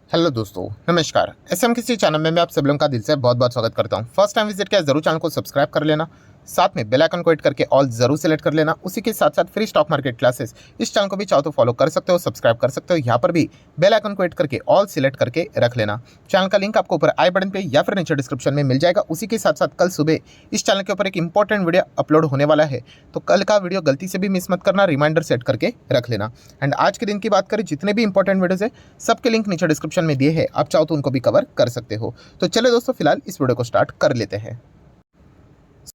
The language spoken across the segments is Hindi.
हेलो दोस्तों, नमस्कार। एसएम किसी चैनल में मैं आप सब लोगों का दिल से बहुत बहुत स्वागत करता हूं। फर्स्ट टाइम विजिट किया जरूर चैनल को सब्सक्राइब कर लेना, साथ में बेल आइकन को हिट करके ऑल जरूर सेलेक्ट कर लेना। उसी के साथ साथ फ्री स्टॉक मार्केट क्लासेस इस चैनल को भी चाहो तो फॉलो कर सकते हो, सब्सक्राइब कर सकते हो। यहाँ पर भी बेल आइकन को हिट करके ऑल सिलेक्ट करके रख लेना। चैनल का लिंक आपको ऊपर आई बटन पे या फिर नीचे डिस्क्रिप्शन में मिल जाएगा। उसी के साथ साथ कल सुबह इस चैनल के ऊपर एक इंपॉर्टेंट वीडियो अपलोड होने वाला है, तो कल का वीडियो गलती से भी मिस मत करना, रिमाइंडर सेट करके रख लेना। एंड आज के दिन की बात करें, जितने भी इंपॉर्टेंट वीडियोस है सबके लिंक नीचे डिस्क्रिप्शन में दिए हैं, आप चाहो तो उनको भी कवर कर सकते हो। तो चले दोस्तों, फिलहाल इस वीडियो को स्टार्ट कर लेते हैं।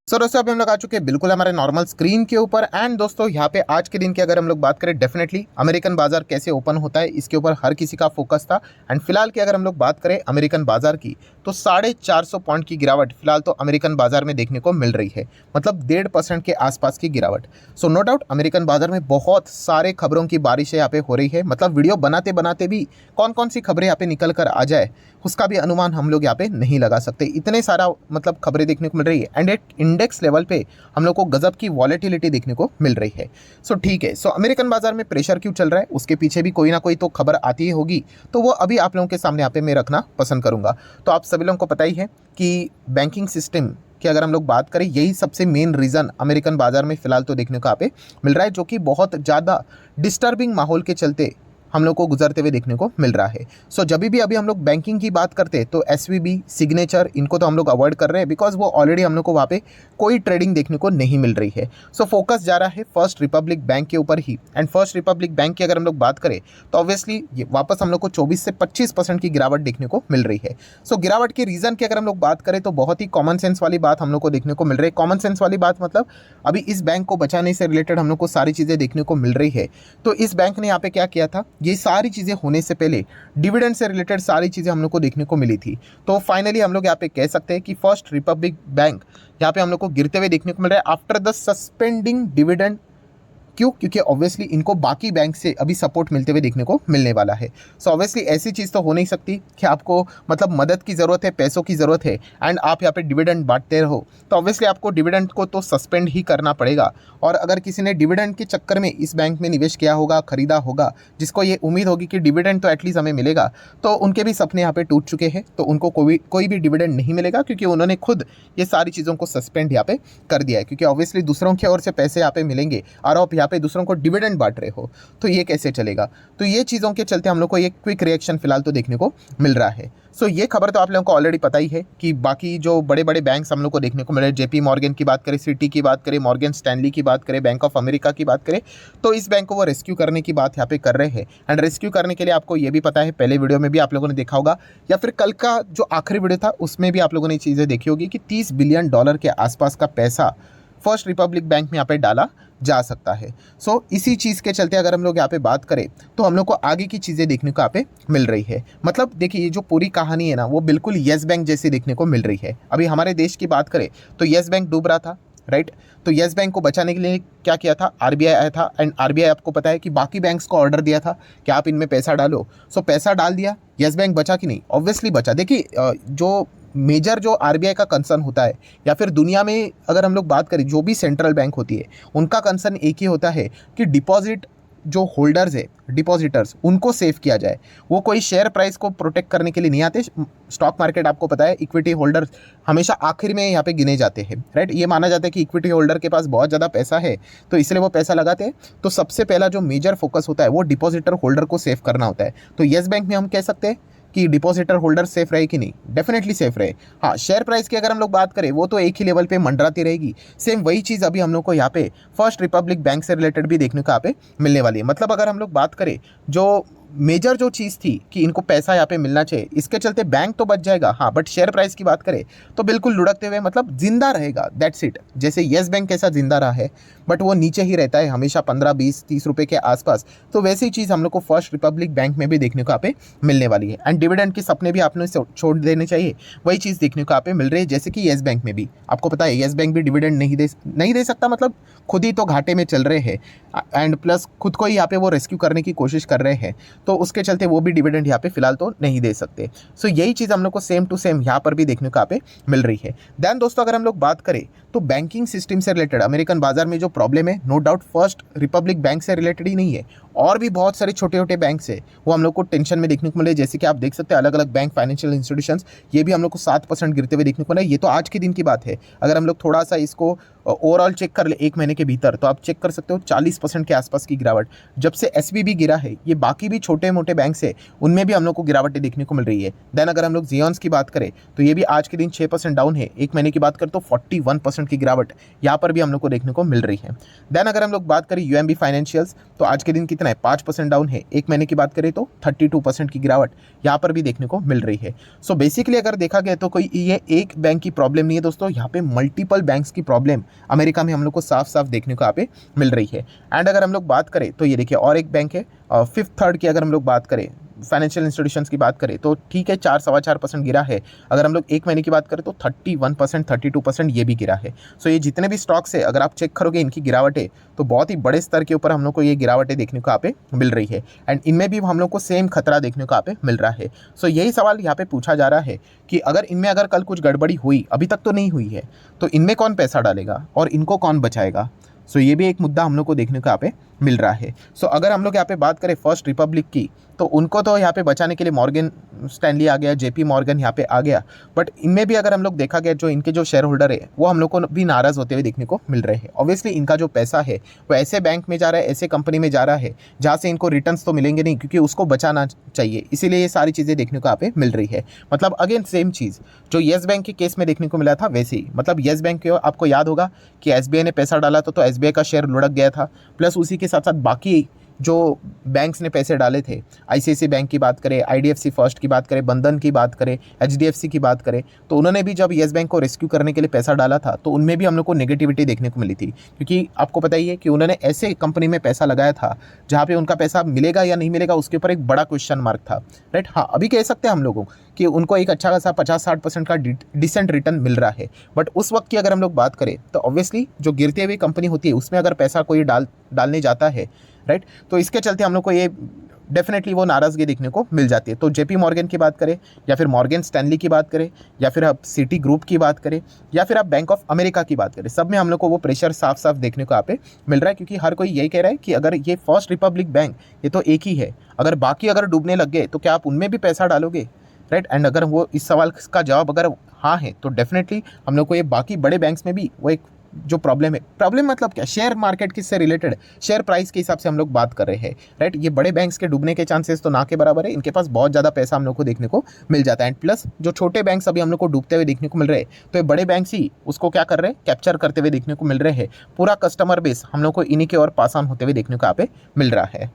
सो दोस्तों, अभी हम लोग आ चुके हैं बिल्कुल हमारे नॉर्मल स्क्रीन के ऊपर। एंड दोस्तों, यहाँ पे आज के दिन की अगर हम लोग बात करें, डेफिनेटली अमेरिकन बाजार कैसे ओपन होता है इसके ऊपर हर किसी का फोकस था। एंड फिलहाल की अगर हम लोग बात करें अमेरिकन बाजार की, तो 450 पॉइंट की गिरावट फिलहाल तो अमेरिकन बाजार में देखने को मिल रही है, मतलब 1.5% के आसपास की गिरावट। सो नो डाउट अमेरिकन बाजार में बहुत सारे खबरों की बारिश यहाँ पे हो रही है, मतलब वीडियो बनाते बनाते भी कौन कौन सी खबरें यहाँ पे निकल कर आ जाए उसका भी अनुमान हम लोग यहाँ पे नहीं लगा सकते। इतने सारा मतलब खबरें देखने को मिल रही है। एंड एक इंडेक्स लेवल पे हम लोग को गजब की वॉलेटिलिटी देखने को मिल रही है। सो ठीक है, सो अमेरिकन बाजार में प्रेशर क्यों चल रहा है, उसके पीछे भी कोई ना कोई तो खबर आती ही होगी, तो वो अभी आप लोगों के सामने यहाँ पे मैं रखना पसंद करूंगा। तो आप सभी लोगों को पता ही है कि बैंकिंग सिस्टम की अगर हम लोग बात करें, यही सबसे मेन रीज़न अमेरिकन बाजार में फिलहाल तो देखने को यहाँ पे मिल रहा है, जो कि बहुत ज़्यादा डिस्टर्बिंग माहौल के चलते हम लोग को गुजरते हुए देखने को मिल रहा है। सो जब भी अभी हम लोग बैंकिंग की बात करते हैं तो एसवीबी, सिग्नेचर, इनको तो हम लोग अवॉइड कर रहे हैं, बिकॉज वो ऑलरेडी हम लोग को वहाँ पे कोई ट्रेडिंग देखने को नहीं मिल रही है। सो फोकस जा रहा है फर्स्ट रिपब्लिक बैंक के ऊपर ही। एंड फर्स्ट रिपब्लिक बैंक की अगर हम लोग बात करें तो ऑब्वियसली ये वापस हम लोग को 24 से 25% की गिरावट देखने को मिल रही है। सो गिरावट के रीज़न की अगर हम लोग बात करें तो बहुत ही कॉमन सेंस वाली बात हम लोग को देखने को मिल रही है। कॉमन सेंस वाली बात मतलब अभी इस बैंक को बचाने से रिलेटेड हम लोग को सारी चीज़ें देखने को मिल रही है। तो इस बैंक ने यहाँ पे क्या किया था, ये सारी चीज़ें होने से पहले डिविडेंड से रिलेटेड सारी चीज़ें हम लोग को देखने को मिली थी। तो फाइनली हम लोग यहाँ पे कह सकते हैं कि फर्स्ट रिपब्लिक बैंक यहाँ पे हम लोग को गिरते हुए देखने को मिल रहा है आफ्टर द सस्पेंडिंग डिविडेंड। क्यों? क्योंकि ऑब्वियसली इनको बाकी बैंक से अभी सपोर्ट मिलते हुए देखने को मिलने वाला है। सो ऑब्वियसली ऐसी चीज़ तो हो नहीं सकती कि आपको मतलब मदद की ज़रूरत है, पैसों की ज़रूरत है एंड आप यहाँ पे डिविडेंड बांटते रहो, तो ऑब्वियसली आपको डिविडेंड को तो सस्पेंड ही करना पड़ेगा। और अगर किसी ने डिविडेंड के चक्कर में इस बैंक में निवेश किया होगा, खरीदा होगा, जिसको ये उम्मीद होगी कि डिविडेंड तो एटलीस्ट हमें मिलेगा, तो उनके भी सपने यहाँ पे टूट चुके हैं। तो उनको कोई भी डिविडेंड नहीं मिलेगा, क्योंकि उन्होंने खुद ये सारी चीज़ों को सस्पेंड यहाँ पे कर दिया है। क्योंकि ऑब्वियसली दूसरों की ओर से पैसे यहाँ पे मिलेंगे और आप यहाँ पे दूसरों को डिविडेंड बांट रहे हो, तो ये कैसे चलेगा। तो ये चीज़ों के चलते हम लोग को ये क्विक रिएक्शन फिलहाल तो देखने को मिल रहा है। सो ये खबर तो आप लोगों को ऑलरेडी पता ही है कि बाकी जो बड़े बड़े बैंक्स हम लोग को देखने को मिल रहे हैं, जेपी मॉर्गन की बात करें, सिटी की बात करें, मॉर्गन स्टैनली की बात करें, बैंक ऑफ अमेरिका की बात करें, तो इस बैंक को वो रेस्क्यू करने की बात यहाँ पे कर रहे हैं। एंड रेस्क्यू करने के लिए आपको ये भी पता है, पहले वीडियो में भी आप लोगों ने देखा होगा, या फिर कल का जो आखिरी वीडियो था उसमें भी आप लोगों ने चीज़ें देखी होगी कि $30 बिलियन के आसपास का पैसा फर्स्ट रिपब्लिक बैंक में यहाँ पे डाला जा सकता है। सो इसी चीज़ के चलते अगर हम लोग यहाँ पे बात करें तो हम लोग को आगे की चीज़ें देखने को यहाँ पे मिल रही है। मतलब देखिए, ये जो पूरी कहानी है ना, वो बिल्कुल येस बैंक जैसी देखने को मिल रही है। अभी हमारे देश की बात करें तो येस बैंक डूब रहा था, राइट। तो येस बैंक को बचाने के लिए क्या किया था, आरबीआई आया था। एंड आरबीआई आपको पता है कि बाकी बैंक्स को ऑर्डर दिया था कि आप इनमें पैसा डालो। सो पैसा डाल दिया, येस बैंक बचा कि नहीं? ऑब्वियसली बचा। देखिए, जो मेजर जो आरबीआई का कंसर्न होता है, या फिर दुनिया में अगर हम लोग बात करें जो भी सेंट्रल बैंक होती है, उनका कंसर्न एक ही होता है कि डिपॉजिट जो होल्डर्स है, डिपॉजिटर्स, उनको सेव किया जाए। वो कोई शेयर प्राइस को प्रोटेक्ट करने के लिए नहीं आते। स्टॉक मार्केट आपको पता है, इक्विटी होल्डर्स हमेशा आखिर में यहाँ पे गिने जाते हैं, राइट। ये माना जाता है कि इक्विटी होल्डर के पास बहुत ज़्यादा पैसा है, तो इसलिए वो पैसा लगाते हैं। तो सबसे पहला जो मेजर फोकस होता है वो डिपॉजिटर होल्डर को सेव करना होता है। तो येस बैंक में हम कह सकते हैं कि डिपॉजिटर होल्डर सेफ रहे कि नहीं? डेफिनेटली सेफ रहे। हाँ, शेयर प्राइस की अगर हम लोग बात करें, वो तो एक ही लेवल पे मंडराती रहेगी। सेम वही चीज़ अभी हम लोग को यहाँ पे फर्स्ट रिपब्लिक बैंक से रिलेटेड भी देखने को यहाँ पे मिलने वाली है। मतलब अगर हम लोग बात करें, जो मेजर जो चीज़ थी कि इनको पैसा यहाँ पे मिलना चाहिए, इसके चलते बैंक तो बच जाएगा, हाँ, बट शेयर प्राइस की बात करें तो बिल्कुल लुढ़कते हुए, मतलब जिंदा रहेगा, दैट्स इट। जैसे येस बैंक कैसा जिंदा रहा है, बट वो नीचे ही रहता है हमेशा 15, 20, 30 रुपये के आसपास, तो वैसी चीज़ हम लोग को फर्स्ट रिपब्लिक बैंक में भी देखने को यहाँ पे मिलने वाली है। एंड डिविडेंड के सपने भी आपने छोड़ देने चाहिए, वही चीज़ देखने को यहाँ पे मिल रही है। जैसे कि येस बैंक में भी आपको पता है, येस बैंक भी डिविडेंड नहीं दे सकता, मतलब खुद ही तो घाटे में चल रहे हैं, एंड प्लस खुद को ही यहाँ पे वो रेस्क्यू करने की कोशिश कर रहे हैं, तो उसके चलते वो भी डिविडेंड यहाँ पे फिलहाल तो नहीं दे सकते। सो यही चीज़ हम लोग को सेम टू सेम यहाँ पर भी देखने को यहाँ पे मिल रही है। देन दोस्तों, अगर हम लोग बात करें तो बैंकिंग सिस्टम से रिलेटेड अमेरिकन बाजार में जो प्रॉब्लम है, no doubt first republic bank से रिलेटेड ही नहीं है, और भी बहुत सारे छोटे छोटे बैंक्स है वो हम लोग को टेंशन में देखने को मिले। जैसे कि आप देख सकते हैं अलग अलग बैंक, फाइनेंशियल इंस्टीट्यूशंस, ये भी हम लोग को 7% गिरते हुए देखने को मिला। ये तो आज के दिन की बात है। अगर हम लोग थोड़ा सा इसको ओवरऑल चेक कर ले एक महीने के भीतर, तो आप चेक कर सकते हो 40% के आसपास की गिरावट जब से एसवीबी गिरा है। ये बाकी भी छोटे मोटे बैंक्स है उनमें भी हम लोग को गिरावटें देखने को मिल रही है। देन अगर हम लोग जियोन्स की बात करें तो ये भी आज के दिन 6% डाउन है। एक महीने की बात करें तो 41% की गिरावट यहाँ पर भी हम लोग को देखने को मिल रही है। देन अगर हम लोग बात करें यूएमबी फाइनेंशियल्स, तो आज के दिन कितना है, 5% डाउन है। एक महीने की बात करें तो 32% की गिरावट यहाँ पर भी देखने को मिल रही है। सो बेसिकली अगर देखा गया तो कोई ये एक बैंक की प्रॉब्लम नहीं है दोस्तों, यहाँ पे मल्टीपल बैंक्स की प्रॉब्लम अमेरिका में हम लोग को साफ साफ देखने को यहाँ पे मिल रही है। एंड अगर हम लोग बात करें तो ये देखिए और एक बैंक है फिफ्थ थर्ड की, अगर हम लोग बात करें फाइनेंशियल इंस्टीट्यूशंस की बात करें तो ठीक है 4-4.25% गिरा है। अगर हम लोग एक महीने की बात करें तो 31%, 32% ये भी गिरा है। सो ये जितने भी स्टॉक्स है अगर आप चेक करोगे इनकी गिरावटें, तो बहुत ही बड़े स्तर के ऊपर हम लोग को ये गिरावटें देखने को यहाँ पे मिल रही है। एंड इनमें भी हम लोग को सेम खतरा देखने को यहाँ पे मिल रहा है। सो यही सवाल यहाँ पे पूछा जा रहा है कि अगर इनमें अगर कल कुछ गड़बड़ी हुई, अभी तक तो नहीं हुई है, तो इनमें कौन पैसा डालेगा और इनको कौन बचाएगा। सो ये भी एक मुद्दा हम लोग को देखने को यहाँ पे मिल रहा है। सो अगर हम लोग यहाँ पे बात करें फर्स्ट रिपब्लिक की, तो उनको तो यहाँ पे बचाने के लिए मॉर्गन स्टैनली आ गया, जेपी मॉर्गन यहाँ पे आ गया। बट इनमें भी अगर हम लोग देखा गया जो इनके जो शेयर होल्डर है वो हम लोग को भी नाराज़ होते हुए देखने को मिल रहे हैं। ऑब्वियसली इनका जो पैसा है वो ऐसे बैंक में जा रहा है, ऐसे कंपनी में जा रहा है जहाँ से इनको रिटर्न्स तो मिलेंगे नहीं, क्योंकि उसको बचाना चाहिए, इसीलिए ये सारी चीज़ें देखने को यहाँ पे मिल रही है। मतलब अगेन सेम चीज़ जो येस बैंक के केस में देखने को मिला था वैसे ही, मतलब येस बैंक के आपको याद होगा कि एसबीआई ने पैसा डाला था तो एसबीआई का शेयर लुढ़क गया था। प्लस उसी के साथ साथ बाकी जो बैंक्स ने पैसे डाले थे, आईसीआईसीआई बैंक की बात करें, आईडीएफसी फर्स्ट की बात करें, बंधन की बात करें, एचडीएफसी की बात करें, तो उन्होंने भी जब येस बैंक को रेस्क्यू करने के लिए पैसा डाला था तो उनमें भी हम लोग को नेगेटिविटी देखने को मिली थी। क्योंकि आपको पता ही है कि उन्होंने ऐसे कंपनी में पैसा लगाया था जहाँ पे उनका पैसा मिलेगा या नहीं मिलेगा उसके ऊपर एक बड़ा क्वेश्चन मार्क था, राइट। हाँ, अभी कह सकते हैं हम लोगों कि उनको एक अच्छा खासा 50-60% का डिसेंट रिटर्न मिल रहा है। बट उस वक्त की अगर हम लोग बात करें तो ऑब्वियसली जो गिरती हुई कंपनी होती है उसमें अगर पैसा कोई डालने जाता है, राइट, तो इसके चलते हम लोग को ये डेफिनेटली वो नाराज़गी देखने को मिल जाती है। तो जेपी मॉर्गन की बात करें या फिर मॉर्गन स्टैनली की बात करें या फिर आप सिटी ग्रुप की बात करें या फिर आप बैंक ऑफ अमेरिका की बात करें, सब में हम लोग को वो प्रेशर साफ साफ देखने को यहाँ पे मिल रहा है। क्योंकि हर कोई यही कह रहा है कि अगर ये फर्स्ट रिपब्लिक बैंक ये तो एक ही है, अगर बाकी अगर डूबने लग गए तो क्या आप उनमें भी पैसा डालोगे, राइट। एंड अगर वो इस सवाल का जवाब अगर हाँ है तो डेफिनेटली हम लोग को ये बाकी बड़े बैंक्स में भी वो एक जो प्रॉब्लम है, प्रॉब्लम मतलब क्या, शेयर मार्केट किससे रिलेटेड, शेयर प्राइस के हिसाब से हम लोग बात कर रहे हैं, राइट। ये बड़े बैंक्स के डूबने के चांसेस तो ना के बराबर है, इनके पास बहुत ज़्यादा पैसा हम लोग को देखने को मिल जाता है। एंड प्लस जो छोटे बैंक्स अभी हम लोग को डूबते हुए देखने को मिल रहे हैं, तो ये बड़े बैंक्स ही उसको क्या कर रहे हैं, कैप्चर करते हुए देखने को मिल रहे हैं। पूरा कस्टमर बेस हम लोग को इन्हीं के ओर पास ऑन होते हुए देखने को यहाँ पे मिल रहा है।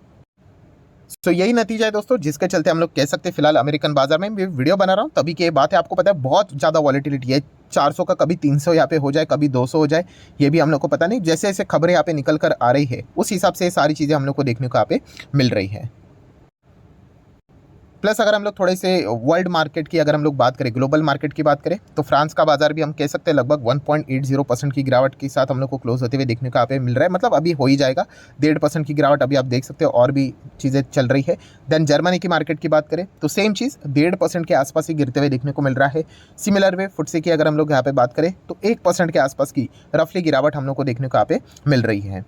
तो यही नतीजा है दोस्तों, जिसके चलते हम लोग कह सकते हैं फिलहाल अमेरिकन बाजार में मैं वीडियो बना रहा हूँ तभी की ये बात है। आपको पता है बहुत ज़्यादा वॉलेटिलिटी है, 400 का कभी 300 यहाँ पे हो जाए, कभी 200 हो जाए, ये भी हम लोग को पता नहीं। जैसे जैसे खबरें यहाँ पे निकल कर आ रही है उस हिसाब से सारी चीज़ें हम लोग को देखने को यहाँ पे मिल रही है। प्लस अगर हम लोग थोड़े से वर्ल्ड मार्केट की अगर हम लोग बात करें, ग्लोबल मार्केट की बात करें, तो फ्रांस का बाजार भी हम कह सकते हैं लगभग 1.80% की गिरावट के साथ हम लोग को क्लोज होते हुए देखने को यहाँ पे मिल रहा है। मतलब अभी हो ही जाएगा 1.5% की गिरावट, अभी आप देख सकते हो और भी चीज़ें चल रही है। देन जर्मनी की मार्केट की बात करें तो सेम चीज़ 1.5% के आसपास ही गिरते हुए देखने को मिल रहा है। सिमिलर वे फुटसे की अगर हम लोग यहाँ पे बात करें तो 1% के आसपास की रफली गिरावट हम लोग को देखने को यहाँ पे मिल रही है।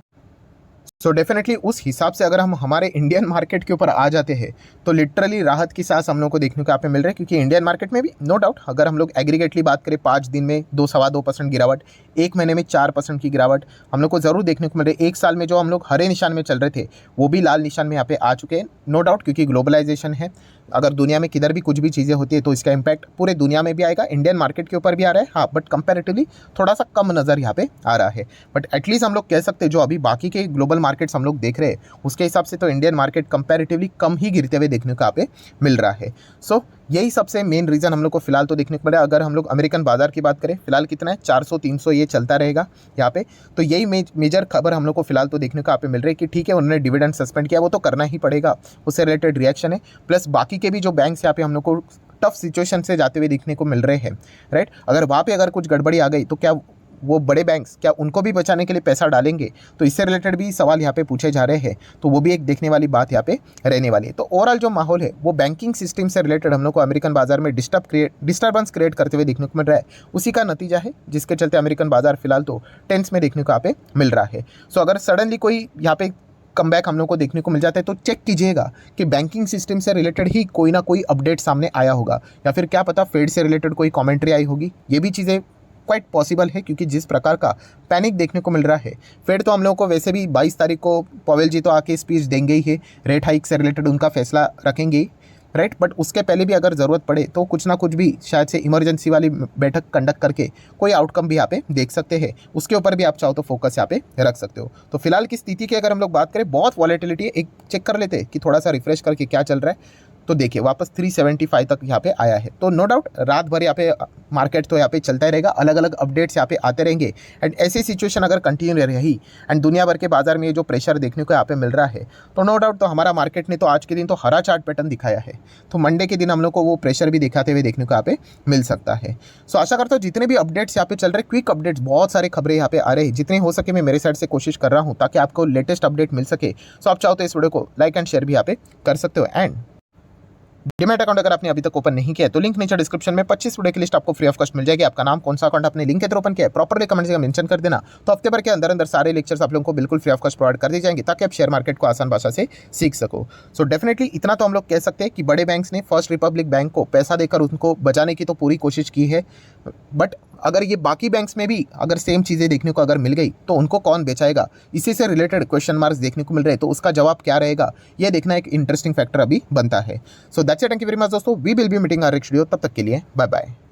सो डेफिनेटली उस हिसाब से अगर हम हमारे इंडियन मार्केट के ऊपर आ जाते हैं तो लिटरली राहत की सांस हम लोग को देखने को यहाँ पे मिल रहा है। क्योंकि इंडियन मार्केट में भी नो डाउट अगर हम लोग एग्रीगेटली बात करें 5 दिन में 2-2.25% गिरावट, एक महीने में 4% की गिरावट हम लोग को ज़रूर देखने को मिल रही है। एक साल में जो हम लोग हरे निशान में चल रहे थे वो भी लाल निशान में यहाँ पे आ चुके हैं, नो डाउट। क्योंकि ग्लोबलाइजेशन है, अगर दुनिया में किधर भी कुछ भी चीज़ें होती है तो इसका इम्पैक्ट पूरे दुनिया में भी आएगा, इंडियन मार्केट के ऊपर भी आ रहा है। हाँ, बट कंपैरेटिवली थोड़ा सा कम नज़र यहाँ पे आ रहा है। बट एटलीस्ट हम लोग कह सकते हैं जो अभी बाकी के ग्लोबल मार्केट्स हम लोग देख रहे हैं उसके हिसाब से तो इंडियन मार्केट कंपैरेटिवली कम ही गिरते हुए देखने को यहाँ पे मिल रहा है। सो यही सबसे मेन रीज़न हम लोग को फिलहाल तो देखने को मिल रहा है। अगर हम लोग अमेरिकन बाजार की बात करें फिलहाल कितना है, 400-300 ये चलता रहेगा यहाँ पे। तो यही मेजर खबर हम लोग को फिलहाल तो देखने को यहाँ पे मिल रही है कि ठीक है उन्होंने डिविडेंड सस्पेंड किया, वो तो करना ही पड़ेगा, उससे रिलेटेड रिएक्शन है। प्लस बाकी के भी जो बैंक्स यहाँ पे हम लोग को टफ सिचुएशन से जाते हुए देखने को मिल रहे हैं, राइट। अगर वहाँ पे अगर कुछ गड़बड़ी आ गई तो क्या वो बड़े बैंक्स क्या उनको भी बचाने के लिए पैसा डालेंगे, तो इससे रिलेटेड भी सवाल यहाँ पे पूछे जा रहे हैं। तो वो भी एक देखने वाली बात यहाँ पे रहने वाली है। तो ओवरऑल जो माहौल है वो बैंकिंग सिस्टम से रिलेटेड हम लोग को अमेरिकन बाजार में डिस्टर्बेंस क्रिएट करते हुए देखने को मिल रहा है, उसी का नतीजा है जिसके चलते अमेरिकन बाजार फिलहाल तो टेंस में देखने को यहाँ पे मिल रहा है। सो अगर सडनली कोई यहाँ पे कमबैक हम लोग को देखने को मिल जाता है। तो चेक कीजिएगा कि बैंकिंग सिस्टम से रिलेटेड ही कोई ना कोई अपडेट सामने आया होगा, या फिर क्या पता फेड से रिलेटेड कोई कमेंट्री आई होगी। ये भी चीज़ें क्वाइट पॉसिबल है, क्योंकि जिस प्रकार का पैनिक देखने को मिल रहा है, फेड तो हम लोगों को वैसे भी 22 तारीख को पॉवेल जी तो आके स्पीच देंगे ही है, रेट हाइक से रिलेटेड उनका फैसला रखेंगे ही, राइट। बट उसके पहले भी अगर ज़रूरत पड़े तो कुछ ना कुछ भी शायद से इमरजेंसी वाली बैठक कंडक्ट करके कोई आउटकम भी यहाँ पे देख सकते हैं। उसके ऊपर भी आप चाहो तो फोकस यहाँ पे रख सकते हो। तो फिलहाल की स्थिति की अगर हम लोग बात करें, बहुत वॉलेटिलिटी है। एक चेक कर लेते हैं कि थोड़ा सा रिफ्रेश करके क्या चल रहा है। तो देखिए वापस 375 तक यहाँ पे आया है। तो नो डाउट रात भर यहाँ पे मार्केट तो यहाँ पे चलता ही रहेगा, अलग अलग अपडेट्स यहाँ पे आते रहेंगे। एंड ऐसी सिचुएशन अगर कंटिन्यू रही एंड दुनिया भर के बाजार में जो प्रेशर देखने को यहाँ पे मिल रहा है, तो नो डाउट तो हमारा मार्केट ने तो आज के दिन तो हरा चार्ट पैटर्न दिखाया है। तो मंडे के दिन हम लोग को वो प्रेशर भी दिखाते हुए देखने को यहाँ पे मिल सकता है। सो आशा करता हूँ जितने भी अपडेट्स यहाँ पे चल रहे, क्विक अपडेट्स, बहुत सारे खबरें यहाँ पे आ रहे हैं, जितने हो सके मैं मेरे साइड से कोशिश कर रहा हूँ ताकि आपको लेटेस्ट अपडेट मिल सके। सो आप चाहो तो इस वीडियो को लाइक एंड शेयर भी यहाँ पे कर सकते हो। एंड डीमैट अकाउंट अगर आपने अभी तक ओपन नहीं किया है तो लिंक नीचे डिस्क्रिप्शन में 25 वीडियो की लिस्ट आपको फ्री ऑफ कॉस्ट मिल जाएगी। आपका नाम, कौन सा अकाउंट आपने लिंक के थ्रू ओपन किया है, प्रॉपरली कमेंट में मेंशन कर देना। तो हफ्ते भर के अंदर अंदर सारे लेक्चर्स आप लोगों को बिल्कुल फ्री ऑफ कॉस्ट प्रोवाइड कर दी जाएंगे, ताकि आप शेयर मार्केट को आसान भाषा से सीख सको। सो डेफिनेटली इतना तो हम लोग कह सकते हैं कि बड़े बैंक्स ने फर्स्ट रिपब्लिक बैंक को पैसा देकर उनको बचाने की तो पूरी कोशिश की है। बट अगर ये बाकी बैंक्स में भी अगर सेम चीज़ें देखने को अगर मिल गई तो उनको कौन बेचाएगा, इसी से रिलेटेड क्वेश्चन मार्क्स देखने को मिल रहे हैं। तो उसका जवाब क्या रहेगा, ये देखना एक इंटरेस्टिंग फैक्टर अभी बनता है। So that's it, thank you very much दोस्तों। We will be meeting our next video. तब तक के लिए बाय बाय।